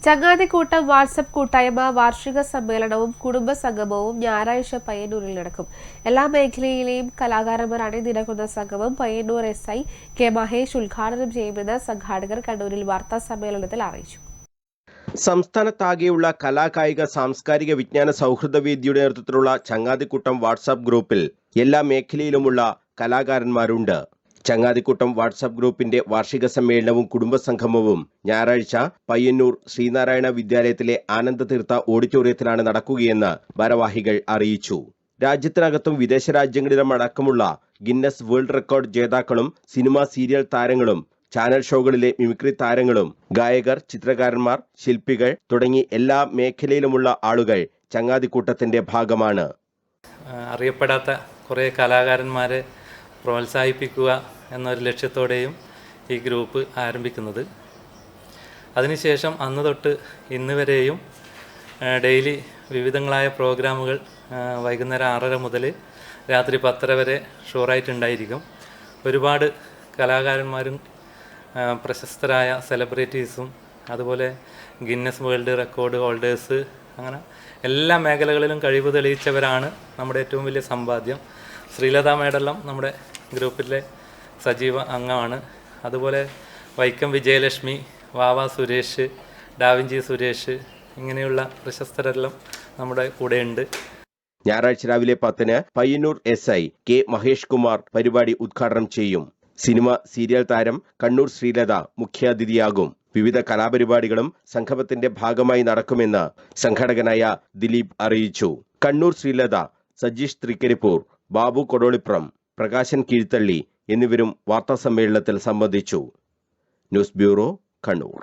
ചങ്ങാതിക്കൂട്ടം WhatsApp കൂട്ടായ്മ വാർഷിക സമ്മേളനവും കുടുംബ സംഗമവും ഞായറാഴ്ച പയ്യന്നൂരിൽ നടക്കും. എല്ലാ മേഖലയിലെയും കലാകാരന്മാർ അണിനിരക്കുന്ന സംഗമം പയ്യന്നൂർ SI കെ മഹേഷ് ഉദ്ഘാടനം ചെയ്യുമെന്ന് സംഘാടകർ കണ്ണൂരിൽ വാർത്താ സമ്മേളനത്തിൽ അറിയിച്ചു. സംസ്ഥാനത്താകെയുള്ള കലാകായിക സാംസ്കാരിക വിജ്ഞാന സൗഹൃദ വേദിയുടെ നേതൃത്വത്തിലുള്ള ചങ്ങാതിക്കൂട്ടം വാട്സ്ആപ്പ് ഗ്രൂപ്പിൽ എല്ലാ മേഖലയിലുമുള്ള കലാകാരന്മാരുണ്ട്. ചങ്ങാതിക്കൂട്ടം വാട്സ്ആപ്പ് ഗ്രൂപ്പിന്റെ വാർഷിക സമ്മേളനവും കുടുംബസംഗമവും ഞായറാഴ്ച പയ്യന്നൂർ ശ്രീനാരായണ വിദ്യാലയത്തിലെ ആനന്ദതീർത്ഥ ഓഡിറ്റോറിയത്തിലാണ് നടക്കുകയെന്ന് ഭാരവാഹികൾ അറിയിച്ചു. രാജ്യത്തിനകത്തും വിദേശ രാജ്യങ്ങളിലും അടക്കമുള്ള ഗിന്നസ് വേൾഡ് റെക്കോർഡ് ജേതാക്കളും സിനിമ സീരിയൽ താരങ്ങളും ചാനൽ ഷോകളിലെ മിമിക്രി താരങ്ങളും ഗായകർ, ചിത്രകാരന്മാർ, ശില്പികൾ തുടങ്ങി എല്ലാ മേഖലയിലുമുള്ള ആളുകൾ ചങ്ങാതിക്കൂട്ടത്തിന്റെ ഭാഗമാണ്. അറിയപ്പെടാത്ത കുറേ കലാകാരന്മാരെ പ്രോത്സാഹിപ്പിക്കുക എന്നൊരു ലക്ഷ്യത്തോടെയും ഈ ഗ്രൂപ്പ് ആരംഭിക്കുന്നത്. അതിനുശേഷം അന്ന് തൊട്ട് ഇന്ന് വരെയും ഡെയിലി വിവിധങ്ങളായ പ്രോഗ്രാമുകൾ വൈകുന്നേരം 6:30 മുതൽ രാത്രി 10:30 വരെ ഷോറായിട്ടുണ്ടായിരിക്കും. ഒരുപാട് കലാകാരന്മാരും പ്രശസ്തരായ സെലിബ്രിറ്റീസും അതുപോലെ ഗിന്നസ് വേൾഡ് റെക്കോർഡ് ഹോൾഡേഴ്സ് അങ്ങനെ എല്ലാ മേഖലകളിലും കഴിവ് തെളിയിച്ചവരാണ് നമ്മുടെ ഏറ്റവും വലിയ സമ്പാദ്യം. ശ്രീലത മേഡെല്ലാം നമ്മുടെ ഗ്രൂപ്പിലെ സജീവ അംഗമാണ്. അതുപോലെ വൈക്കം വിജയലക്ഷ്മി, വാവ സുരേഷ്, ഡാവിഞ്ചി സുരേഷ് ഇങ്ങനെയുള്ള പ്രശസ്തരെല്ലാം നമ്മുടെ കൂടെയുണ്ട്. ഞായറാഴ്ച രാവിലെ 10-ന് പയ്യന്നൂർ SI കെ മഹേഷ് കുമാർ പരിപാടി ഉദ്ഘാടനം ചെയ്യും. സിനിമ സീരിയൽ താരം കണ്ണൂർ ശ്രീലത മുഖ്യാതിഥിയാകും. വിവിധ കലാപരിപാടികളും സംഗമത്തിന്റെ ഭാഗമായി നടക്കുമെന്ന് സംഘാടകനായ ദിലീപ് അറിയിച്ചു. കണ്ണൂർ ശ്രീലത, സജീഷ് തൃക്കരിപ്പൂർ, ബാബു കൊടോളിപ്രം, പ്രകാശൻ കീഴ്ത്തള്ളി എന്നിവരും വാർത്താസമ്മേളനത്തിൽ സംബന്ധിച്ചു. News bureau, Kannur.